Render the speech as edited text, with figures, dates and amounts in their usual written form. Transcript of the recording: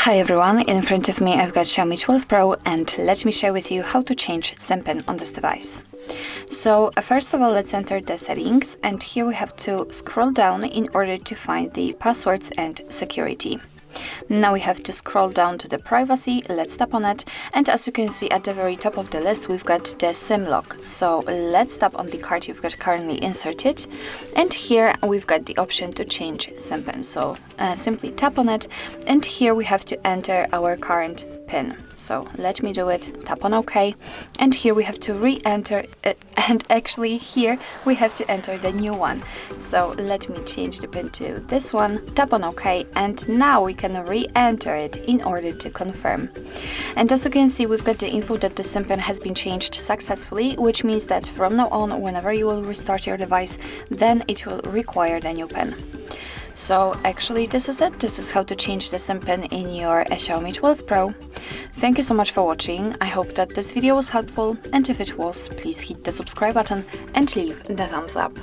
Hi everyone, in front of me I've got Xiaomi 12 Pro and let me share with you how to change SIM pin on this device. So first of all, let's enter the settings, and here we have to scroll down in order to find the passwords and security. Now we have to scroll down to the privacy, let's tap on it, and as you can see at the very top of the list we've got the SIM lock. So let's tap on the card you've got currently inserted, and here we've got the option to change SIM pin. So simply tap on it, and here we have to enter our current pin. So let me do it, tap on OK, and here we have to re-enter it, and actually here we have to enter the new one. So let me change the pin to this one, tap on OK, and now we can re-enter it in order to confirm. And as you can see, we've got the info that the SIM pin has been changed successfully, which means that from now on, whenever you will restart your device, then it will require the new pin. So actually this is it. This is how to change the SIM pin in your Xiaomi 12 Pro. Thank you so much for watching. I hope that this video was helpful, and if it was, please hit the subscribe button and leave the thumbs up.